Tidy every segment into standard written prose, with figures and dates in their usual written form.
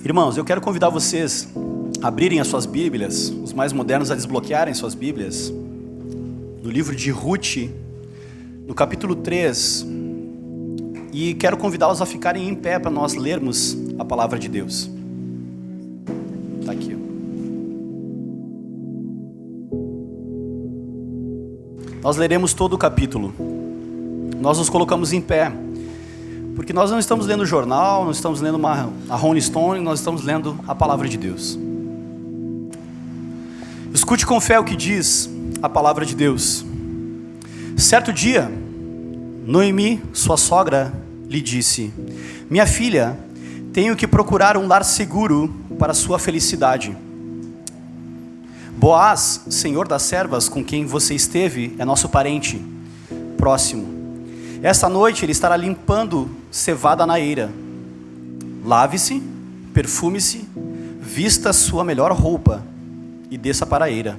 Irmãos, eu quero convidar vocês a abrirem as suas Bíblias, os mais modernos a desbloquearem suas Bíblias, no livro de Ruth, no capítulo 3, e quero convidá-los a ficarem em pé para nós lermos a palavra de Deus. Está aqui. Nós leremos todo o capítulo. Nós nos colocamos em pé, porque nós não estamos lendo jornal, não estamos lendo a Rolling Stone, nós estamos lendo a palavra de Deus. Escute com fé o que diz a palavra de Deus. Certo dia, Noemi, sua sogra, lhe disse: minha filha, tenho que procurar um lar seguro para sua felicidade. Boaz, senhor das servas com quem você esteve, é nosso parente próximo. Esta noite ele estará limpando cevada na eira. Lave-se, perfume-se, vista sua melhor roupa e desça para a eira.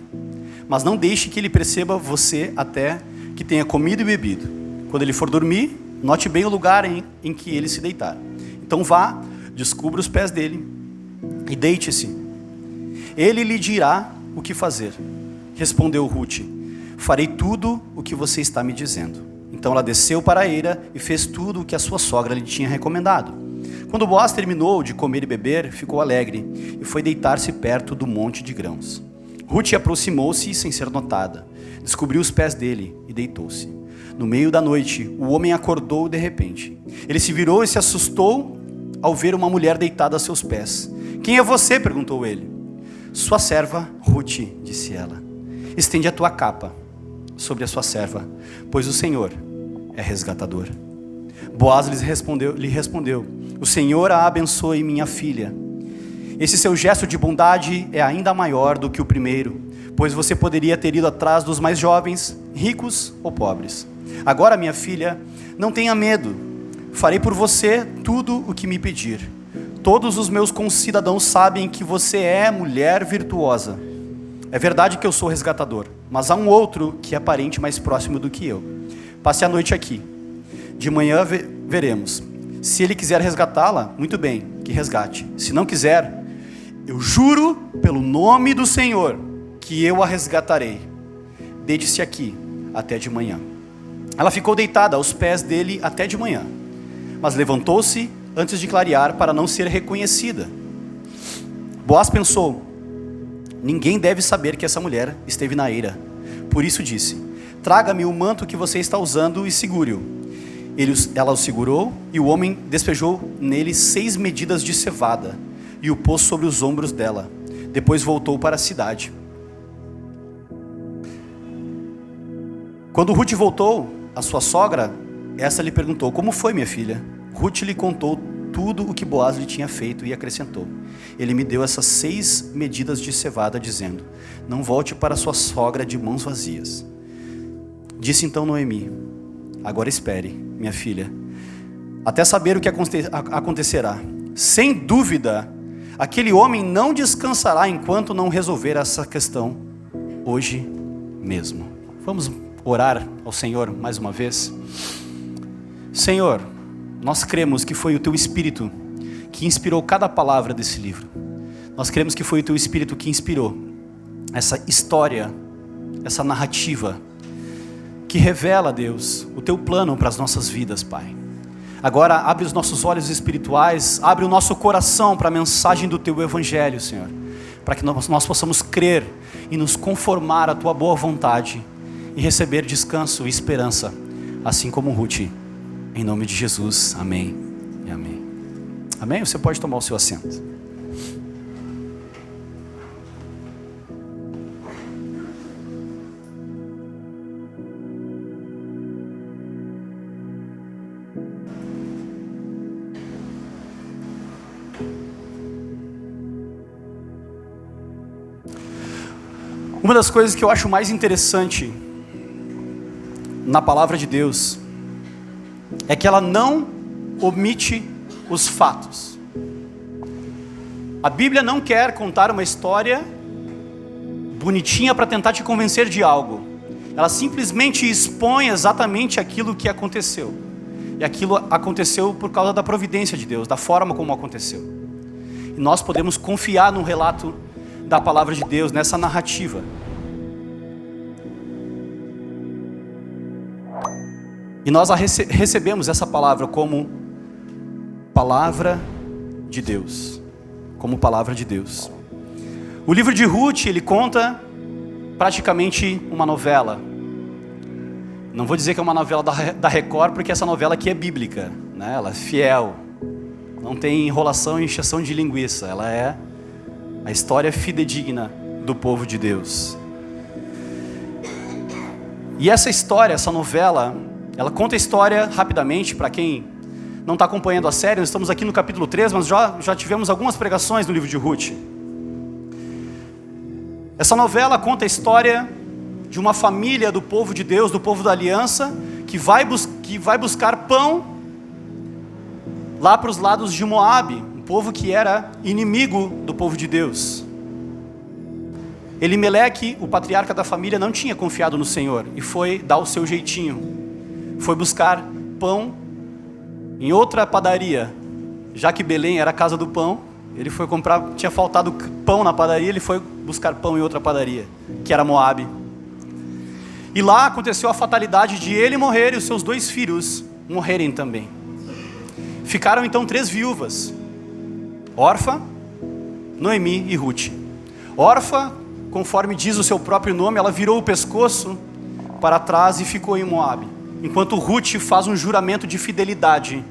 Mas não deixe que ele perceba você até que tenha comido e bebido. Quando ele for dormir, note bem o lugar em que ele se deitar. Então vá, descubra os pés dele e deite-se. Ele lhe dirá o que fazer. Respondeu Ruth: farei tudo o que você está me dizendo. Então ela desceu para a eira e fez tudo o que a sua sogra lhe tinha recomendado. Quando Boaz terminou de comer e beber, ficou alegre e foi deitar-se perto do monte de grãos. Ruth aproximou-se sem ser notada, descobriu os pés dele e deitou-se. No meio da noite, o homem acordou de repente. Ele se virou e se assustou ao ver uma mulher deitada a seus pés. Quem é você? Perguntou ele. Sua serva Ruth, disse ela. Estende a tua capa sobre a sua serva, pois o Senhor é resgatador. Boaz lhe respondeu: o Senhor a abençoe, minha filha. Esse seu gesto de bondade é ainda maior do que o primeiro, pois você poderia ter ido atrás dos mais jovens, ricos ou pobres. Agora, minha filha, não tenha medo. Farei por você tudo o que me pedir. Todos os meus concidadãos sabem que você é mulher virtuosa. É verdade que eu sou resgatador, mas há um outro que é parente mais próximo do que eu. Passe a noite aqui. De manhã veremos. Se ele quiser resgatá-la, muito bem, que resgate. Se não quiser, eu juro pelo nome do Senhor que eu a resgatarei. Deite-se aqui até de manhã. Ela ficou deitada aos pés dele até de manhã, mas levantou-se antes de clarear para não ser reconhecida. Boaz pensou: ninguém deve saber que essa mulher esteve na eira. Por isso disse: traga-me o manto que você está usando e segure-o. Ela o segurou e o homem despejou nele 6 medidas de cevada e o pôs sobre os ombros dela. Depois voltou para a cidade. Quando Ruth voltou, a sua sogra, essa lhe perguntou: como foi, minha filha? Ruth lhe contou tudo o que Boaz lhe tinha feito e acrescentou: ele me deu essas 6 medidas de cevada, dizendo: não volte para sua sogra de mãos vazias. Disse então Noemi: agora espere, minha filha, até saber o que acontecerá. Sem dúvida, aquele homem não descansará enquanto não resolver essa questão hoje mesmo. Vamos orar ao Senhor mais uma vez. Senhor, nós cremos que foi o Teu Espírito que inspirou cada palavra desse livro. Nós cremos que foi o Teu Espírito que inspirou essa história, essa narrativa, que revela, Deus, o Teu plano para as nossas vidas, Pai. Agora abre os nossos olhos espirituais, abre o nosso coração para a mensagem do Teu Evangelho, Senhor, para que nós possamos crer e nos conformar à Tua boa vontade e receber descanso e esperança, assim como Ruth. Em nome de Jesus, amém e amém. Amém? Você pode tomar o seu assento. Uma das coisas que eu acho mais interessante na palavra de Deus é que ela não omite os fatos. A Bíblia não quer contar uma história bonitinha para tentar te convencer de algo. Ela simplesmente expõe exatamente aquilo que aconteceu. E aquilo aconteceu por causa da providência de Deus, da forma como aconteceu. E nós podemos confiar no relato da palavra de Deus, nessa narrativa. E nós recebemos essa palavra como palavra de Deus. Como palavra de Deus. O livro de Ruth, ele conta praticamente uma novela. Não vou dizer que é uma novela da Record, porque essa novela aqui é bíblica, né? Ela é fiel. Não tem enrolação e encheção de linguiça. Ela é a história fidedigna do povo de Deus. E essa história, essa novela, ela conta a história rapidamente, para quem não está acompanhando a série. Nós estamos aqui no capítulo 3, mas já tivemos algumas pregações no livro de Ruth. Essa novela conta a história de uma família do povo de Deus, do povo da aliança, que vai buscar pão lá para os lados de Moabe, um povo que era inimigo do povo de Deus. Elimeleque, o patriarca da família, não tinha confiado no Senhor e foi dar o seu jeitinho. Foi buscar pão em outra padaria, já que Belém era a casa do pão. Ele foi comprar, tinha faltado pão na padaria, ele foi buscar pão em outra padaria, que era Moabe. E lá aconteceu a fatalidade de ele morrer e os seus 2 filhos morrerem também. Ficaram então 3 viúvas: Orfa, Noemi e Ruth. Orfa, conforme diz o seu próprio nome, ela virou o pescoço para trás e ficou em Moabe. Enquanto Ruth faz um juramento de fidelidade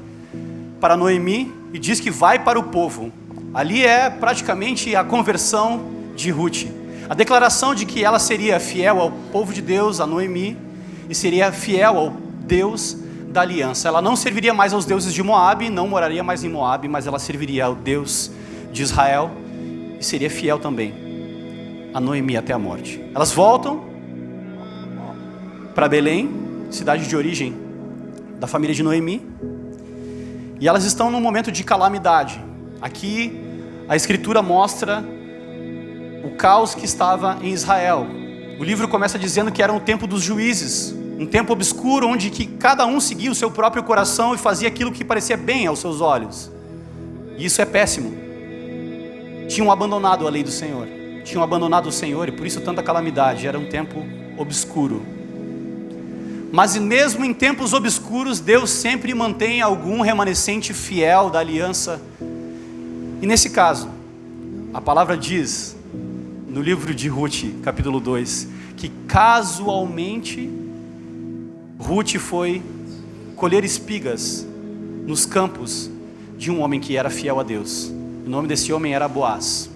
para Noemi e diz que vai para o povo. Ali é praticamente a conversão de Ruth. A declaração de que ela seria fiel ao povo de Deus, a Noemi, e seria fiel ao Deus da aliança. Ela não serviria mais aos deuses de Moabe, não moraria mais em Moabe, mas ela serviria ao Deus de Israel e seria fiel também a Noemi até a morte. Elas voltam para Belém, cidade de origem da família de Noemi, e elas estão num momento de calamidade. Aqui a escritura mostra o caos que estava em Israel. O livro começa dizendo que era um tempo dos juízes, um tempo obscuro onde que cada um seguia o seu próprio coração e fazia aquilo que parecia bem aos seus olhos. E isso é péssimo. Tinham abandonado a lei do Senhor, tinham abandonado o Senhor, e por isso tanta calamidade. Era um tempo obscuro. Mas mesmo em tempos obscuros, Deus sempre mantém algum remanescente fiel da aliança. E nesse caso, a palavra diz, no livro de Ruth, capítulo 2, que casualmente Ruth foi colher espigas nos campos de um homem que era fiel a Deus. O nome desse homem era Boaz.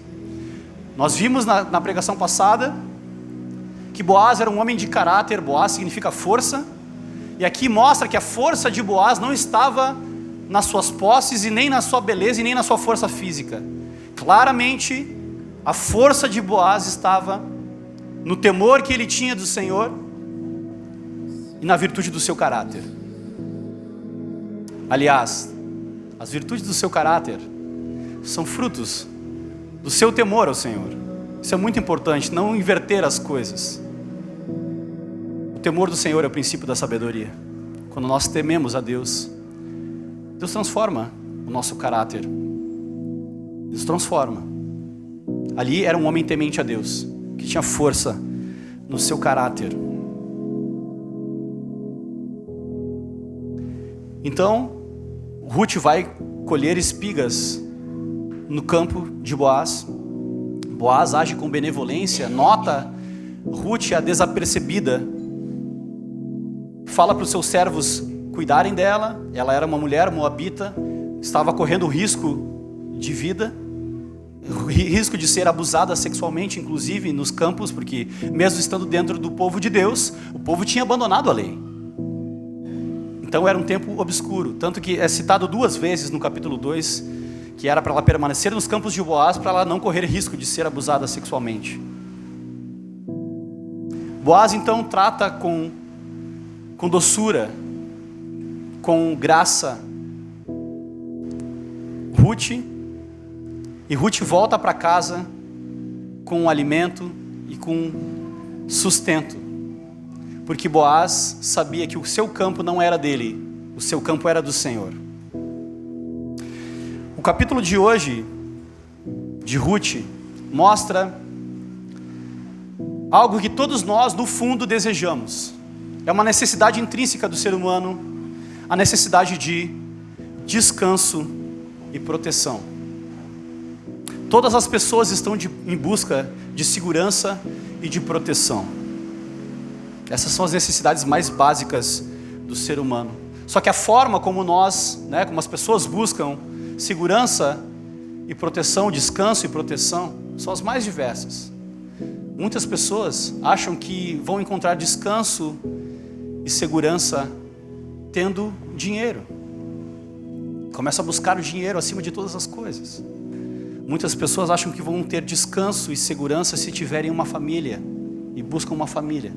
Nós vimos na pregação passada que Boaz era um homem de caráter. Boaz significa força, e aqui mostra que a força de Boaz não estava nas suas posses, e nem na sua beleza, e nem na sua força física. Claramente, a força de Boaz estava no temor que ele tinha do Senhor e na virtude do seu caráter. Aliás, as virtudes do seu caráter são frutos do seu temor ao Senhor. Isso é muito importante, não inverter as coisas. O temor do Senhor é o princípio da sabedoria. Quando nós tememos a Deus, Deus transforma o nosso caráter. Deus transforma. Ali era um homem temente a Deus, que tinha força no seu caráter. Então, Ruth vai colher espigas no campo de Boaz. Boaz age com benevolência, nota Ruth a desapercebida, fala para os seus servos cuidarem dela. Ela era uma mulher moabita, estava correndo risco de vida, risco de ser abusada sexualmente, inclusive nos campos, porque mesmo estando dentro do povo de Deus, o povo tinha abandonado a lei. Então era um tempo obscuro, tanto que é citado 2 vezes no capítulo 2, que era para ela permanecer nos campos de Boaz, para ela não correr risco de ser abusada sexualmente. Boaz então trata com doçura, com graça Ruth, e Ruth volta para casa com alimento e com sustento, porque Boaz sabia que o seu campo não era dele, o seu campo era do Senhor. O capítulo de hoje de Ruth mostra algo que todos nós, no fundo, desejamos. É uma necessidade intrínseca do ser humano, a necessidade de descanso e proteção. Todas as pessoas estão em busca de segurança e de proteção. Essas são as necessidades mais básicas do ser humano. Só que a forma como nós, como as pessoas buscam segurança e proteção, descanso e proteção, são as mais diversas. Muitas pessoas acham que vão encontrar descanso e segurança tendo dinheiro. Começam a buscar o dinheiro acima de todas as coisas. Muitas pessoas acham que vão ter descanso e segurança se tiverem uma família e buscam uma família.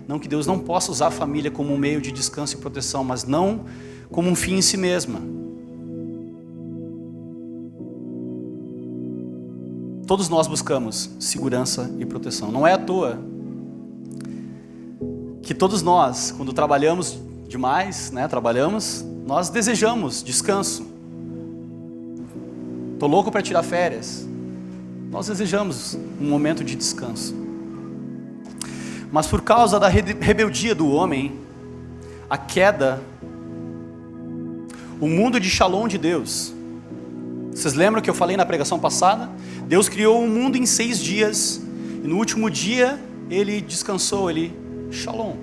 Não que Deus não possa usar a família como um meio de descanso e proteção, mas não como um fim em si mesma. Todos nós buscamos segurança e proteção. Não é à toa que todos nós, quando trabalhamos demais, nós desejamos descanso. Estou louco para tirar férias. Nós desejamos um momento de descanso. Mas por causa da rebeldia do homem, a queda, o mundo de Shalom de Deus. Vocês lembram que eu falei na pregação passada? Deus criou o mundo em 6 dias. E no último dia, Ele descansou, Shalom.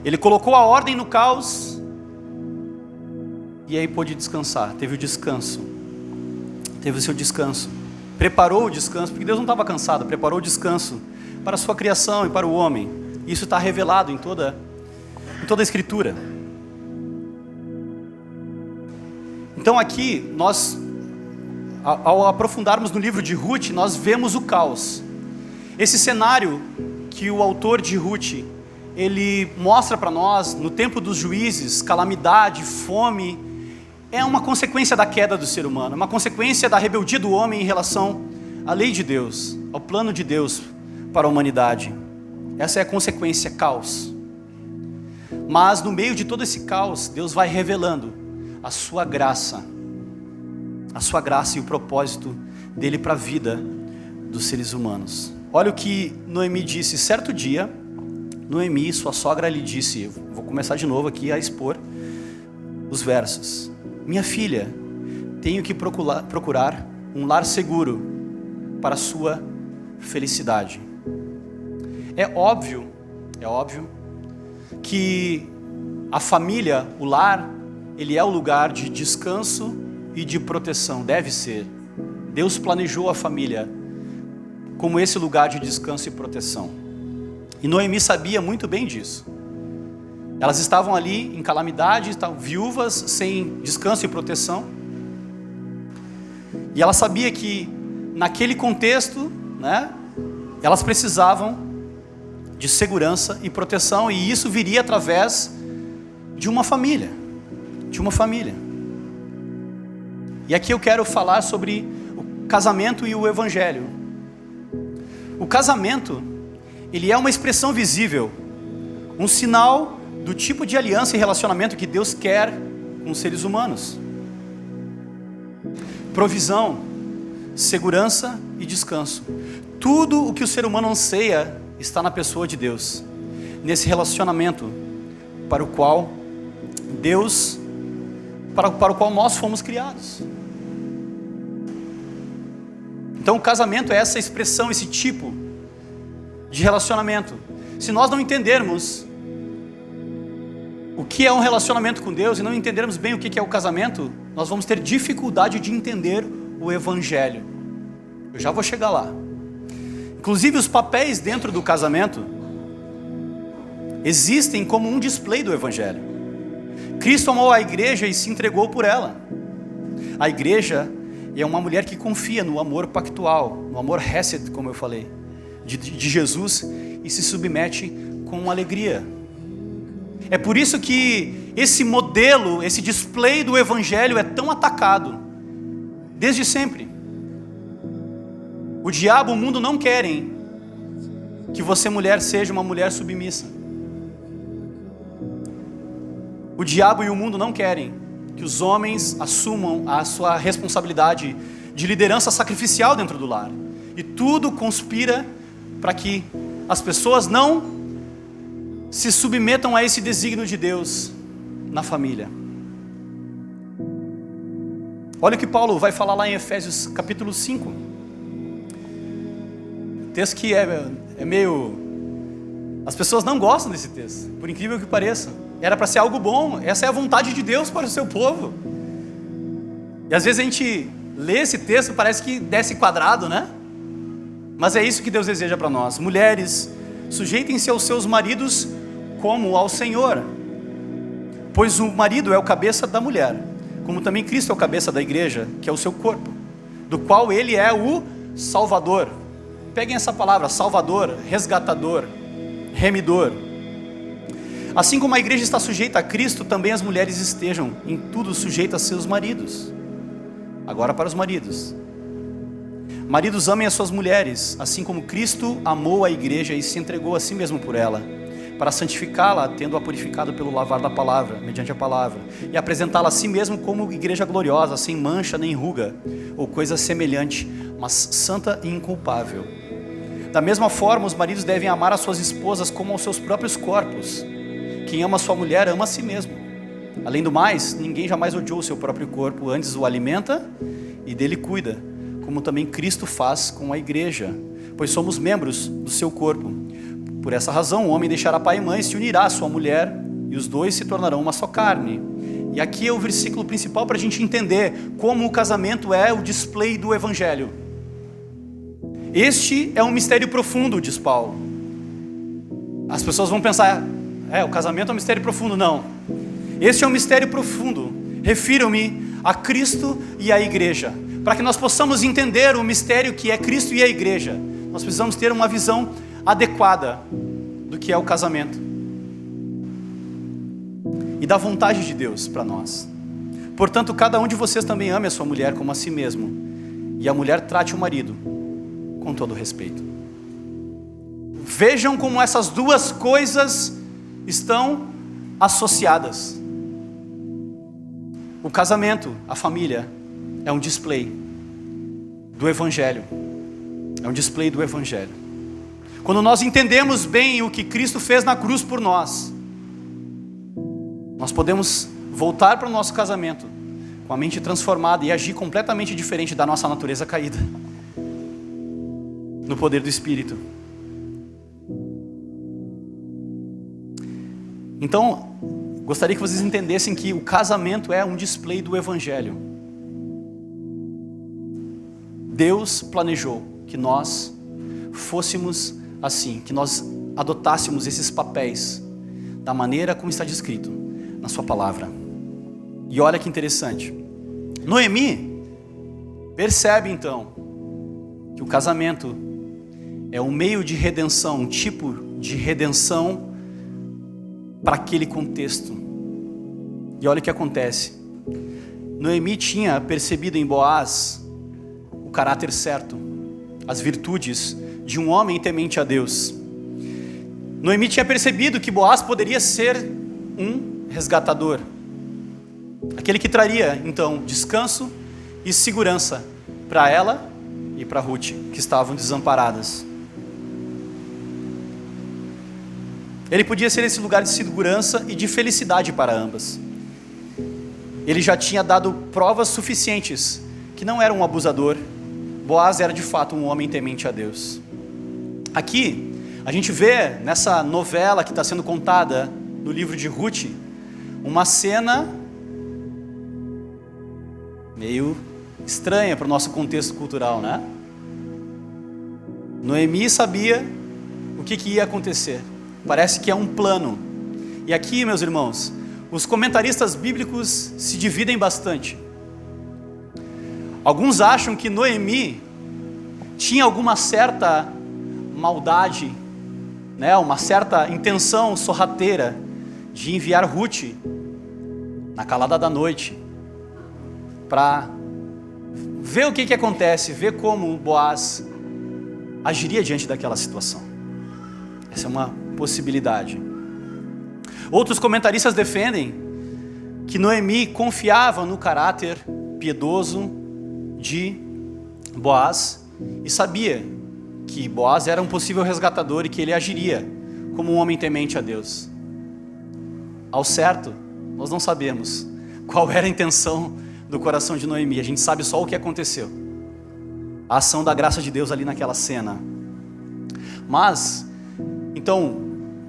Ele colocou a ordem no caos. E aí pôde descansar, teve o descanso. Teve o seu descanso. Preparou o descanso, porque Deus não estava cansado. Preparou o descanso para a sua criação e para o homem. Isso está revelado em toda a Escritura. Então aqui, nós, ao aprofundarmos no livro de Ruth, nós vemos o caos. Esse cenário que o autor de Ruth, ele mostra para nós, no tempo dos juízes, calamidade, fome, é uma consequência da queda do ser humano, uma consequência da rebeldia do homem em relação à lei de Deus, ao plano de Deus para a humanidade. Essa é a consequência, caos. Mas no meio de todo esse caos, Deus vai revelando a sua graça e o propósito dele para a vida dos seres humanos. Olha o que Noemi disse. Certo dia, Noemi, sua sogra, lhe disse, vou começar de novo aqui a expor os versos. Minha filha, tenho que procurar um lar seguro para a sua felicidade. É óbvio que a família, o lar, ele é o lugar de descanso e de proteção, deve ser. Deus planejou a família como esse lugar de descanso e proteção. E Noemi sabia muito bem disso. Elas estavam ali em calamidade, estavam viúvas, sem descanso e proteção. E ela sabia que naquele contexto, elas precisavam de segurança e proteção, e isso viria através de uma família. E aqui eu quero falar sobre o casamento e o evangelho. O casamento, ele é uma expressão visível, um sinal do tipo de aliança e relacionamento que Deus quer com os seres humanos. Provisão, segurança e descanso. Tudo o que o ser humano anseia está na pessoa de Deus, nesse relacionamento para o qual nós fomos criados. Então o casamento é essa expressão, esse tipo de relacionamento. Se nós não entendermos o que é um relacionamento com Deus e não entendermos bem o que é o casamento, nós vamos ter dificuldade de entender o evangelho. Eu já vou chegar lá. Inclusive os papéis dentro do casamento existem como um display do evangelho. Cristo amou a igreja e se entregou por ela. A igreja é uma mulher que confia no amor pactual, no amor hesed, como eu falei, de Jesus, e se submete com alegria. É por isso que esse modelo, esse display do evangelho é tão atacado, desde sempre. O diabo, o mundo não querem que você, mulher, seja uma mulher submissa. O diabo e o mundo não querem que os homens assumam a sua responsabilidade de liderança sacrificial dentro do lar. E tudo conspira para que as pessoas não se submetam a esse desígnio de Deus na família. Olha o que Paulo vai falar lá em Efésios capítulo 5. Texto que é meio... As pessoas não gostam desse texto, por incrível que pareça. Era para ser algo bom, essa é a vontade de Deus para o seu povo. E às vezes a gente lê esse texto, parece que desce quadrado, né? Mas é isso que Deus deseja para nós. Mulheres, sujeitem-se aos seus maridos como ao Senhor, pois o marido é o cabeça da mulher, como também Cristo é o cabeça da igreja, que é o seu corpo, do qual ele é o Salvador. Peguem essa palavra, Salvador, resgatador, remidor. Assim como a igreja está sujeita a Cristo, também as mulheres estejam em tudo sujeitas a seus maridos. Agora para os maridos. Maridos, amem as suas mulheres, assim como Cristo amou a igreja e se entregou a si mesmo por ela, para santificá-la, tendo-a purificado pelo lavar da palavra, mediante a palavra, e apresentá-la a si mesmo como igreja gloriosa, sem mancha nem ruga, ou coisa semelhante, mas santa e inculpável. Da mesma forma, os maridos devem amar as suas esposas como aos seus próprios corpos. Quem ama sua mulher, ama a si mesmo. Além do mais, ninguém jamais odiou o seu próprio corpo, antes o alimenta e dele cuida, como também Cristo faz com a igreja, pois somos membros do seu corpo. Por essa razão, o homem deixará pai e mãe, se unirá à sua mulher, e os dois se tornarão uma só carne. E aqui é o versículo principal para a gente entender como o casamento é o display do Evangelho. Este é um mistério profundo, diz Paulo. As pessoas vão pensar, o casamento é um mistério profundo. Não. Este é um mistério profundo. Refiro-me a Cristo e à igreja. Para que nós possamos entender o mistério que é Cristo e a igreja, nós precisamos ter uma visão adequada do que é o casamento e da vontade de Deus para nós. Portanto, cada um de vocês também ame a sua mulher como a si mesmo, e a mulher trate o marido com todo respeito. Vejam como essas duas coisas estão associadas. O casamento, a família, é um display do Evangelho. É um display do Evangelho. Quando nós entendemos bem o que Cristo fez na cruz por nós, nós podemos voltar para o nosso casamento com a mente transformada e agir completamente diferente da nossa natureza caída, no poder do Espírito. Então, gostaria que vocês entendessem que o casamento é um display do Evangelho. Deus planejou que nós fôssemos assim, que nós adotássemos esses papéis da maneira como está descrito na sua palavra. E olha que interessante, Noemi percebe então que o casamento é um meio de redenção, um tipo de redenção para aquele contexto. E olha o que acontece. Noemi tinha percebido em Boaz o caráter certo, as virtudes de um homem temente a Deus. Noemi tinha percebido que Boaz poderia ser um resgatador, aquele que traria então descanso e segurança para ela e para Ruth, que estavam desamparadas. Ele podia ser esse lugar de segurança e de felicidade para ambas. Ele já tinha dado provas suficientes que não era um abusador. Boaz era de fato um homem temente a Deus. Aqui, a gente vê nessa novela que está sendo contada no livro de Ruth, uma cena meio estranha para o nosso contexto cultural, né? Noemi sabia o que ia acontecer. Parece que é um plano. E aqui, meus irmãos, os comentaristas bíblicos se dividem bastante. Alguns acham que Noemi tinha alguma certa maldade, né, uma certa intenção sorrateira de enviar Ruth na calada da noite para ver o que acontece, ver como Boaz agiria diante daquela situação. Essa é uma possibilidade. Outros comentaristas defendem que Noemi confiava no caráter piedoso de Boaz e sabia que Boaz era um possível resgatador e que ele agiria como um homem temente a Deus. Ao certo, nós não sabemos qual era a intenção do coração de Noemi. A gente sabe só o que aconteceu. A ação da graça de Deus ali naquela cena. Mas, então,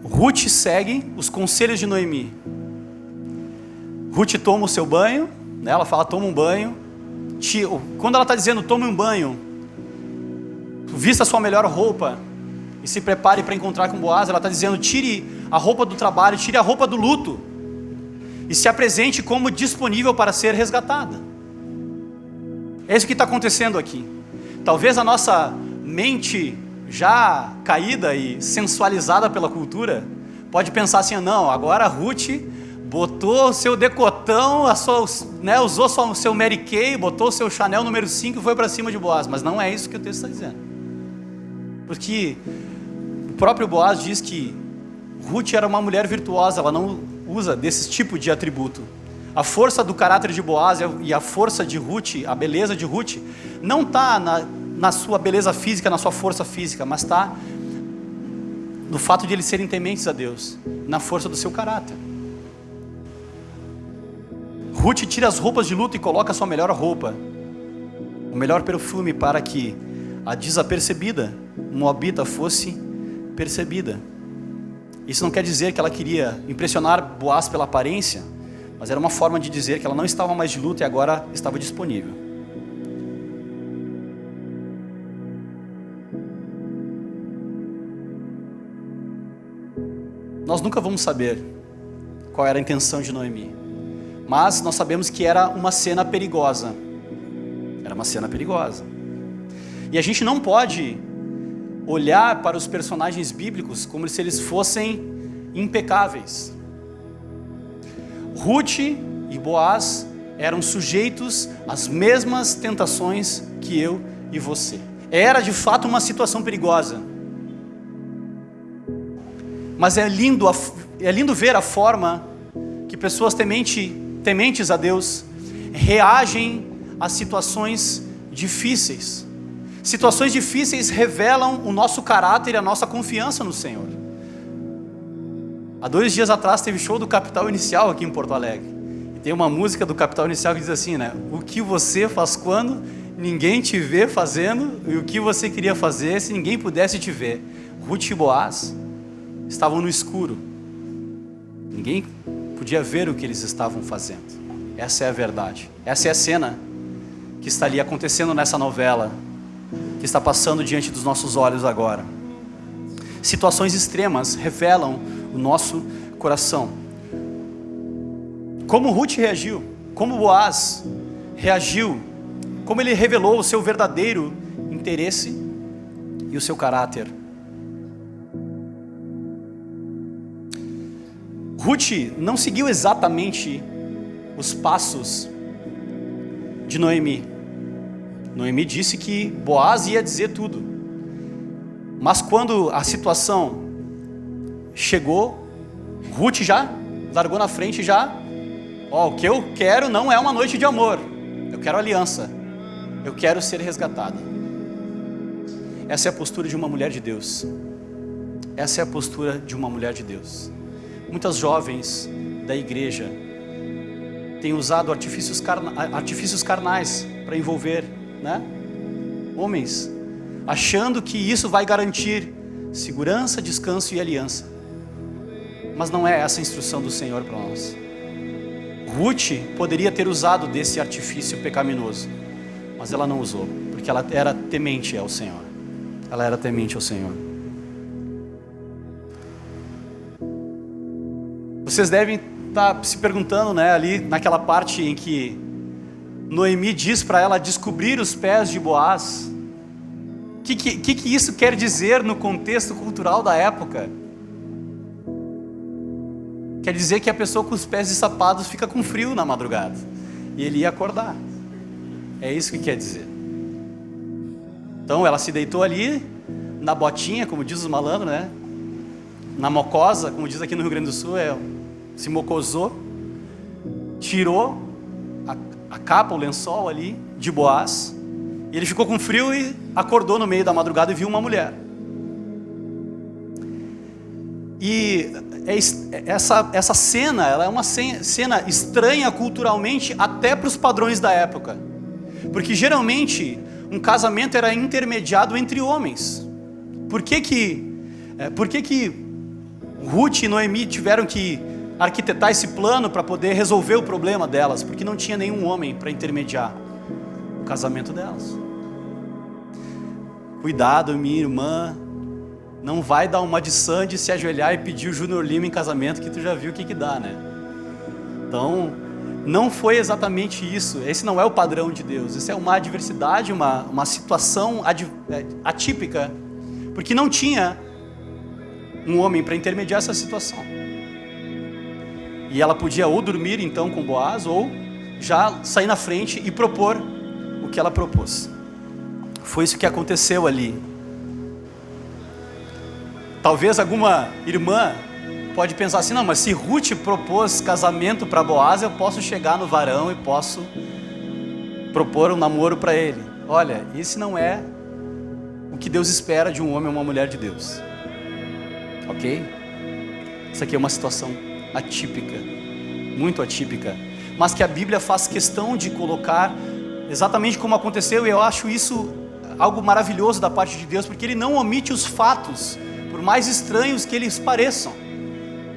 Ruth segue os conselhos de Noemi. Ruth toma o seu banho, né? Ela fala, toma um banho. Quando ela está dizendo, toma um banho, vista a sua melhor roupa e se prepare para encontrar com Boaz, ela está dizendo, tire a roupa do trabalho, tire a roupa do luto e se apresente como disponível para ser resgatada. É isso que está acontecendo aqui. Talvez a nossa mente já caída e sensualizada pela cultura pode pensar assim, não, agora a Ruth botou o seu decotão, usou o seu Mary Kay, botou o seu Chanel número 5 e foi para cima de Boaz. Mas não é isso que o texto está dizendo. Porque o próprio Boaz diz que Ruth era uma mulher virtuosa, ela não usa desse tipo de atributo. A força do caráter de Boaz e a força de Ruth, a beleza de Ruth, não está na sua beleza física, na sua força física, mas está no fato de eles serem tementes a Deus, na força do seu caráter. Ruth tira as roupas de luto e coloca a sua melhor roupa, o melhor perfume, para que a desapercebida moabita fosse percebida. Isso não quer dizer que ela queria impressionar Boaz pela aparência, mas era uma forma de dizer que ela não estava mais de luto e agora estava disponível. Nós nunca vamos saber qual era a intenção de Noemi, mas nós sabemos que era uma cena perigosa. Era uma cena perigosa. E a gente não pode olhar para os personagens bíblicos como se eles fossem impecáveis. Ruth e Boaz eram sujeitos às mesmas tentações que eu e você. Era de fato uma situação perigosa. Mas é lindo ver a forma que pessoas tementes a Deus reagem a situações difíceis. Situações difíceis revelam o nosso caráter e a nossa confiança no Senhor. Há 2 dias atrás teve show do Capital Inicial aqui em Porto Alegre. E tem uma música do Capital Inicial que diz assim, né? O que você faz quando ninguém te vê fazendo, e o que você queria fazer se ninguém pudesse te ver. Ruth e Boaz estavam no escuro. Ninguém podia ver o que eles estavam fazendo. Essa é a verdade. Essa é a cena que está ali acontecendo nessa novela, que está passando diante dos nossos olhos agora. Situações extremas revelam o nosso coração. Como Ruth reagiu, como Boaz reagiu, como ele revelou o seu verdadeiro interesse e o seu caráter. Ruth não seguiu exatamente os passos de Noemi. Noemi disse que Boaz ia dizer tudo. Mas quando a situação chegou, Ruth já largou na frente, o que eu quero não é uma noite de amor. Eu quero aliança. Eu quero ser resgatada. Essa é a postura de uma mulher de Deus. Essa é a postura de uma mulher de Deus. Muitas jovens da igreja têm usado artifícios carnais para envolver, homens, achando que isso vai garantir segurança, descanso e aliança. Mas não é essa a instrução do Senhor para nós. Ruth poderia ter usado desse artifício pecaminoso, mas ela não usou, porque ela era temente ao Senhor. Ela era temente ao Senhor. Vocês devem estar se perguntando, ali naquela parte em que Noemi diz para ela descobrir os pés de Boaz. O que isso quer dizer no contexto cultural da época? Quer dizer que a pessoa com os pés dessapados fica com frio na madrugada. E ele ia acordar. É isso que quer dizer. Então ela se deitou ali, na botinha, como diz os malandros, na mocosa, como diz aqui no Rio Grande do Sul, se mocosou, tirou a capa, o lençol ali de Boaz E ele ficou com frio e acordou no meio da madrugada e viu uma mulher. E essa cena, ela é uma cena estranha culturalmente até para os padrões da época. Porque geralmente um casamento era intermediado entre homens. Por que Ruth e Noemi tiveram que arquitetar esse plano para poder resolver o problema delas? Porque não tinha nenhum homem para intermediar o casamento delas. Cuidado, minha irmã, não vai dar uma de Sandy se ajoelhar e pedir o Júnior Lima em casamento, que tu já viu o que dá, né? Então, não foi exatamente isso. Esse não é o padrão de Deus. Isso é uma adversidade, uma situação atípica, porque não tinha um homem para intermediar essa situação. E ela podia ou dormir então com Boaz, ou já sair na frente e propor o que ela propôs. Foi isso que aconteceu ali. Talvez alguma irmã pode pensar assim, não, mas se Ruth propôs casamento para Boaz, eu posso chegar no varão e posso propor um namoro para ele. Olha, esse não é o que Deus espera de um homem ou uma mulher de Deus. Ok? Isso aqui é uma situação atípica, muito atípica, mas que a Bíblia faz questão de colocar exatamente como aconteceu, e eu acho isso algo maravilhoso da parte de Deus, porque Ele não omite os fatos, por mais estranhos que eles pareçam.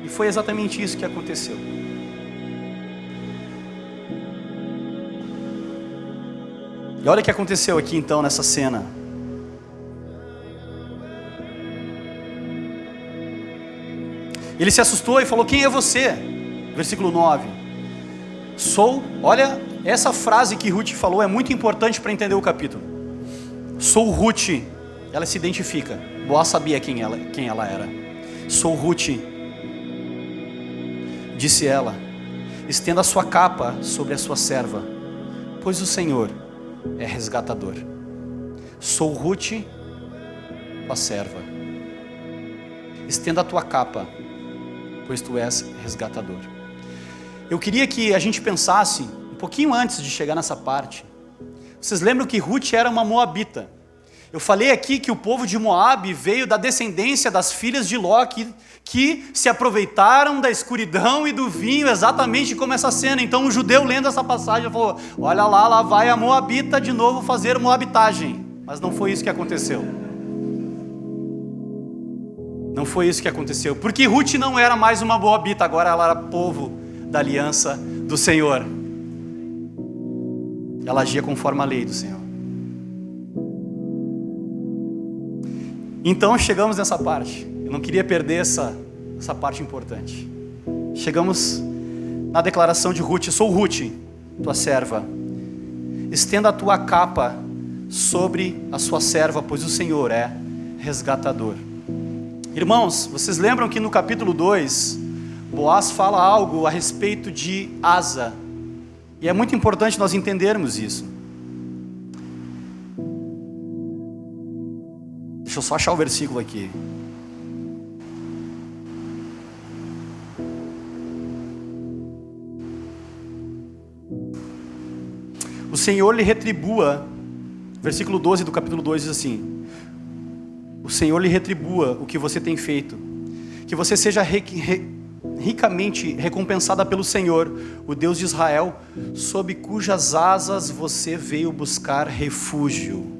E foi exatamente isso que aconteceu. E olha o que aconteceu aqui então nessa cena. Ele se assustou e falou: quem é você? Versículo 9. Olha, essa frase que Ruth falou é muito importante para entender o capítulo. Sou Ruth. Ela se identifica. Boaz sabia quem ela era. Sou Ruth. Disse ela: estenda a sua capa sobre a sua serva, pois o Senhor é resgatador. Sou Ruth, a serva. Estenda a tua capa, pois tu és resgatador. Eu queria que a gente pensasse, um pouquinho antes de chegar nessa parte. Vocês lembram que Ruth era uma moabita. Eu falei aqui que o povo de Moabe veio da descendência das filhas de Ló, que se aproveitaram da escuridão e do vinho, exatamente como essa cena. Então um judeu lendo essa passagem falou: olha lá vai a moabita de novo fazer moabitagem. Mas não foi isso que aconteceu. Não foi isso que aconteceu, porque Ruth não era mais uma moabita, agora ela era povo da aliança do Senhor. Ela agia conforme a lei do Senhor. Então chegamos nessa parte. Eu não queria perder essa parte importante. Chegamos na declaração de Ruth: sou Ruth, tua serva. Estenda a tua capa sobre a sua serva, pois o Senhor é resgatador. Irmãos, vocês lembram que no capítulo 2, Boaz fala algo a respeito de Asa. E é muito importante nós entendermos isso. Deixa eu só achar o versículo aqui. O Senhor lhe retribua, versículo 12 do capítulo 2 diz assim: o Senhor lhe retribua o que você tem feito, que você seja ricamente recompensada pelo Senhor, o Deus de Israel, sob cujas asas você veio buscar refúgio.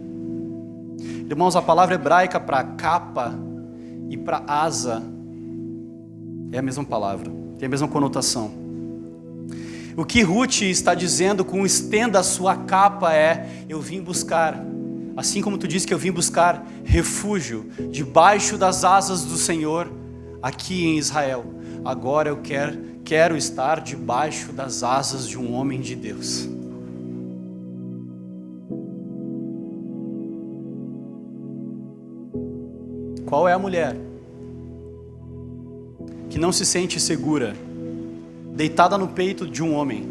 Irmãos, a palavra hebraica para capa e para asa é a mesma palavra, tem a mesma conotação. O que Ruth está dizendo com estenda a sua capa é: eu vim buscar, assim como tu disse que eu vim buscar refúgio debaixo das asas do Senhor aqui em Israel, agora eu quero estar debaixo das asas de um homem de Deus. Qual é a mulher que não se sente segura, deitada no peito de um homem,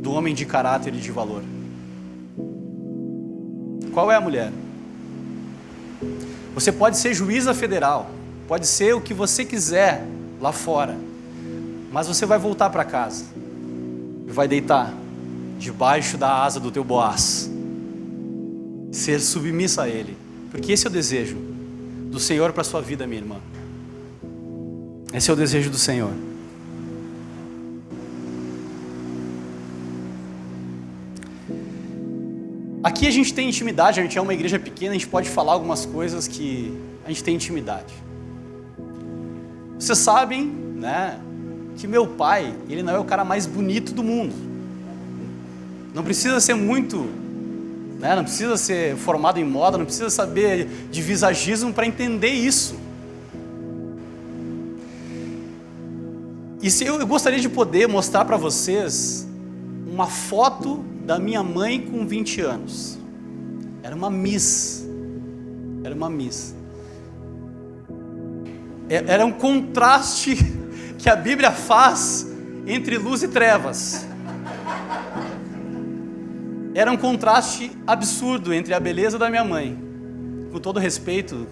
do homem de caráter e de valor? Qual é a mulher? Você pode ser juíza federal, pode ser o que você quiser lá fora, mas você vai voltar para casa e vai deitar debaixo da asa do teu Boaz. ser submissa a Ele, porque esse é o desejo do Senhor para a sua vida, minha irmã. Esse é o desejo do Senhor. Aqui a gente tem intimidade, a gente é uma igreja pequena, a gente pode falar algumas coisas que a gente tem intimidade. Vocês sabem, né, que meu pai, ele não é o cara mais bonito do mundo. Não precisa ser muito, né, não precisa ser formado em moda, não precisa saber de visagismo para entender isso. E se eu gostaria de poder mostrar para vocês uma foto da minha mãe com 20 anos. Era uma Miss. Era um contraste que a Bíblia faz entre luz e trevas. Era um contraste absurdo entre a beleza da minha mãe. Com todo respeito,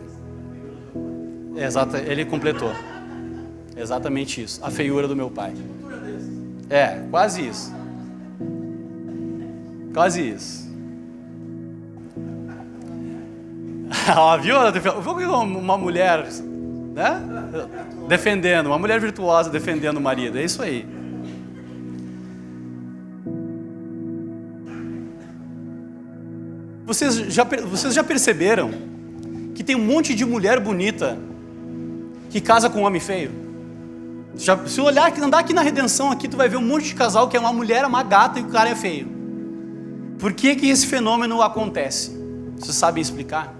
ele completou. Exatamente isso. A feiura do meu pai. Quase isso. Quase isso. Viu uma mulher, né? Defendendo, uma mulher virtuosa defendendo o marido. É isso aí. Vocês já perceberam que tem um monte de mulher bonita que casa com um homem feio? Se olhar, andar aqui na Redenção, aqui tu vai ver um monte de casal que é uma mulher, uma gata e o cara é feio. Por que esse fenômeno acontece? Vocês sabem explicar?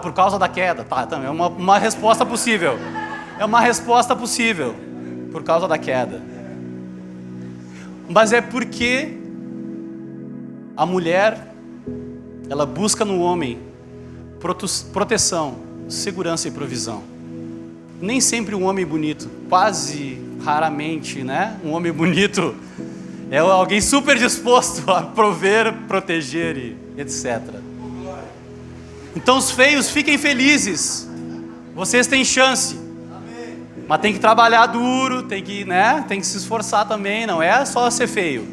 Por causa da queda. Tá, é uma resposta possível. É uma resposta possível. Por causa da queda. Mas é porque a mulher, ela busca no homem proteção, segurança e provisão. Nem sempre um homem bonito, quase raramente, né? Um homem bonito é alguém super disposto a prover, proteger e etc. Então os feios, fiquem felizes. Vocês têm chance. Mas tem que trabalhar duro, tem que se esforçar também. Não é só ser feio.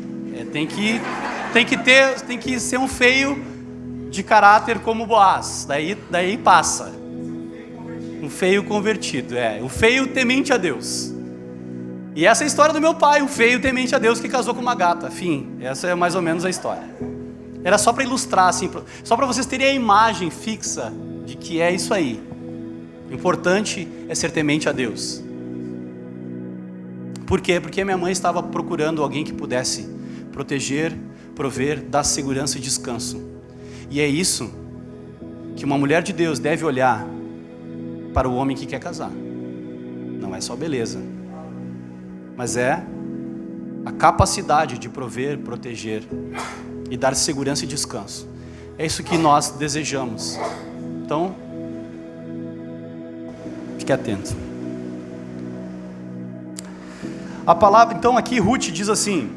Tem que ser um feio de caráter como Boaz. Daí passa. Um feio convertido. Um feio temente a Deus. E essa é a história do meu pai, um feio temente a Deus que casou com uma gata. Fim, essa é mais ou menos a história. Era só para ilustrar, assim, só para vocês terem a imagem fixa de que é isso aí. O importante é ser temente a Deus. Por quê? Porque minha mãe estava procurando alguém que pudesse proteger, prover, dar segurança e descanso. E é isso que uma mulher de Deus deve olhar para o homem que quer casar. Não é só beleza, mas é a capacidade de prover, proteger e dar segurança e descanso. É isso que nós desejamos. Então, fique atento. A palavra, então, aqui Ruth diz assim.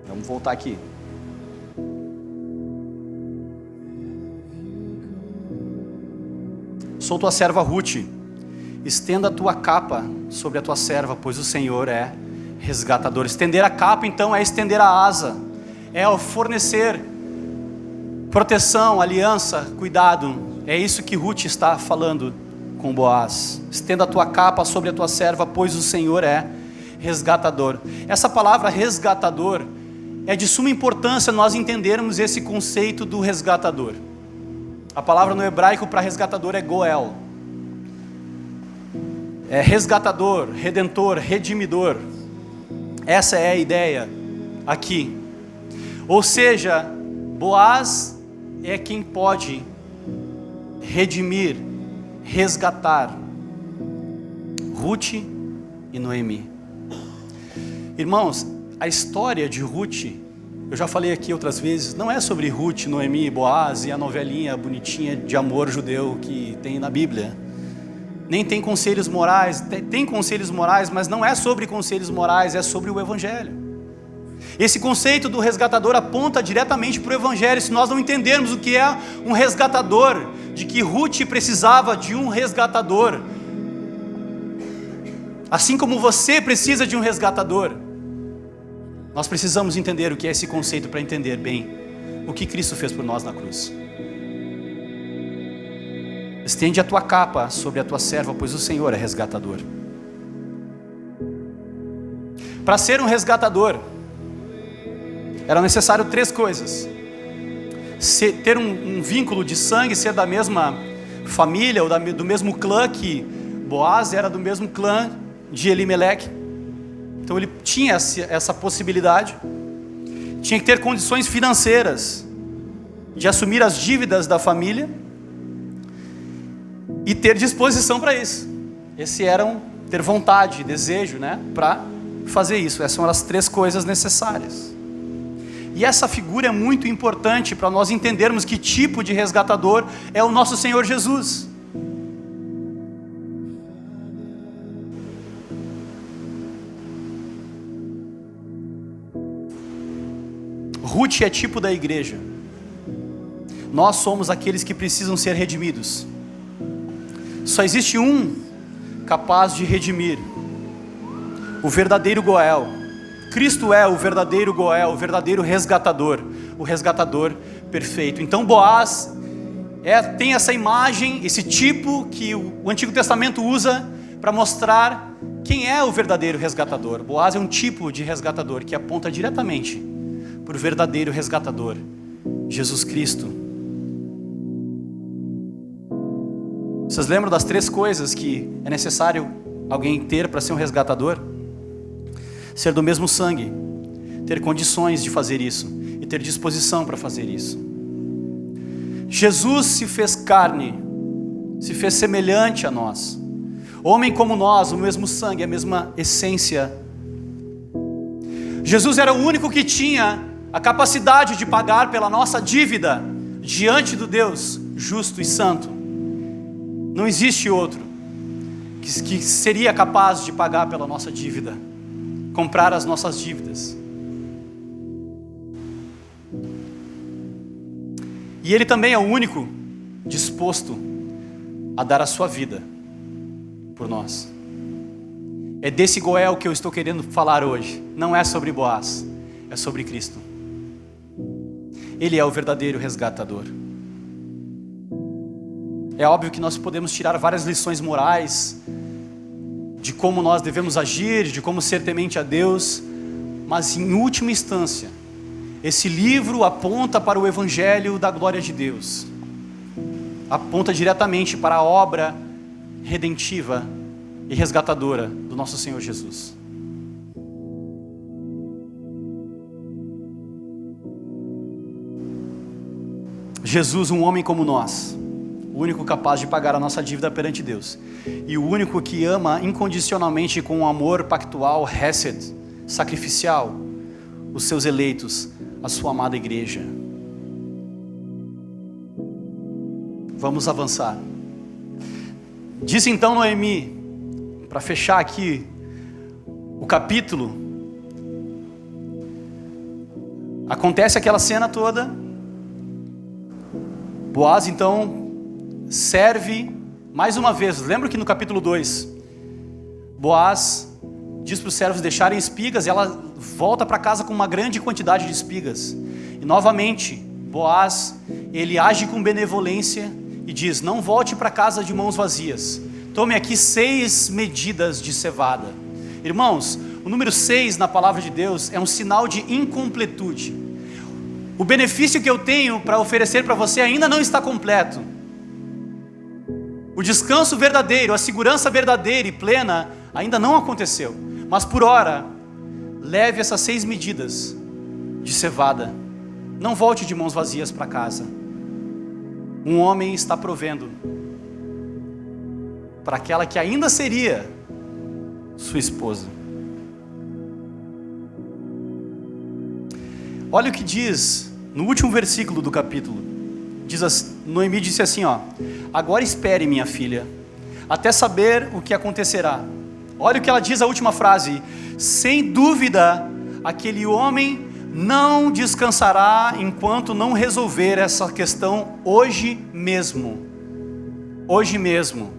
Vamos voltar aqui. Sou tua serva Ruth. Estenda a tua capa sobre a tua serva, pois o Senhor é resgatador. Estender a capa, então, é estender a asa, é fornecer proteção, aliança, cuidado. É isso que Ruth está falando com Boaz. Estenda a tua capa sobre a tua serva, pois o Senhor é resgatador. Essa palavra resgatador é de suma importância nós entendermos esse conceito do resgatador. A palavra no hebraico para resgatador é goel. É resgatador, redentor, redimidor. Essa é a ideia aqui. Ou seja, Boaz é quem pode redimir, resgatar Ruth e Noemi. Irmãos, a história de Ruth, eu já falei aqui outras vezes, não é sobre Ruth, Noemi, Boaz e a novelinha bonitinha de amor judeu que tem na Bíblia. Nem tem conselhos morais, tem conselhos morais, mas não é sobre conselhos morais, é sobre o Evangelho. Esse conceito do resgatador aponta diretamente para o Evangelho. Se nós não entendermos o que é um resgatador, de que Ruth precisava de um resgatador, assim como você precisa de um resgatador, nós precisamos entender o que é esse conceito para entender bem o que Cristo fez por nós na cruz. Estende a tua capa sobre a tua serva, pois o Senhor é resgatador. Para ser um resgatador, era necessário 3 coisas: ter um vínculo de sangue, ser da mesma família, ou do mesmo clã, que Boaz era do mesmo clã de Elimeleque. Então ele tinha essa possibilidade. Tinha que ter condições financeiras de assumir as dívidas da família e ter disposição para isso. Ter vontade, desejo, para fazer isso. Essas são as 3 coisas necessárias. E essa figura é muito importante para nós entendermos que tipo de resgatador é o nosso Senhor Jesus. Ruth é tipo da igreja. Nós somos aqueles que precisam ser redimidos. Só existe um capaz de redimir: o verdadeiro Goel. Cristo é o verdadeiro Goel, o verdadeiro resgatador, o resgatador perfeito. Então Boaz tem essa imagem, esse tipo que o Antigo Testamento usa para mostrar quem é o verdadeiro resgatador. Boaz é um tipo de resgatador que aponta diretamente para o verdadeiro resgatador, Jesus Cristo. Vocês lembram das 3 coisas que é necessário alguém ter para ser um resgatador? Ser do mesmo sangue, ter condições de fazer isso e ter disposição para fazer isso. Jesus se fez carne, se fez semelhante a nós, homem como nós, o mesmo sangue, a mesma essência. Jesus era o único que tinha a capacidade de pagar pela nossa dívida diante do Deus justo e santo. Não existe outro que seria capaz de pagar pela nossa dívida, comprar as nossas dívidas. E Ele também é o único disposto a dar a sua vida por nós. É desse Goel que eu estou querendo falar hoje. Não é sobre Boaz, é sobre Cristo. Ele é o verdadeiro resgatador. É óbvio que nós podemos tirar várias lições morais de como nós devemos agir, de como ser temente a Deus, mas em última instância, esse livro aponta para o Evangelho da glória de Deus, aponta diretamente para a obra redentiva e resgatadora do nosso Senhor Jesus. Jesus, um homem como nós, o único capaz de pagar a nossa dívida perante Deus, e o único que ama incondicionalmente com um amor pactual, hesed, sacrificial, os seus eleitos, a sua amada igreja. Vamos avançar. Diz então Noemi, para fechar aqui o capítulo, acontece aquela cena toda. Boaz então serve mais uma vez. Lembra que no capítulo 2 Boaz diz para os servos deixarem espigas, e ela volta para casa com uma grande quantidade de espigas. E novamente Boaz, ele age com benevolência e diz: não volte para casa de mãos vazias, tome aqui 6 medidas de cevada. Irmãos, o número 6 na palavra de Deus é um sinal de incompletude. O benefício que eu tenho para oferecer para você ainda não está completo. O descanso verdadeiro, a segurança verdadeira e plena ainda não aconteceu. Mas por ora, leve essas 6 medidas de cevada. Não volte de mãos vazias para casa. Um homem está provendo para aquela que ainda seria sua esposa. Olha o que diz no último versículo do capítulo. Noemi disse assim: agora espere, minha filha, até saber o que acontecerá. Olha o que ela diz, a última frase: sem dúvida, aquele homem não descansará enquanto não resolver essa questão hoje mesmo. Hoje mesmo.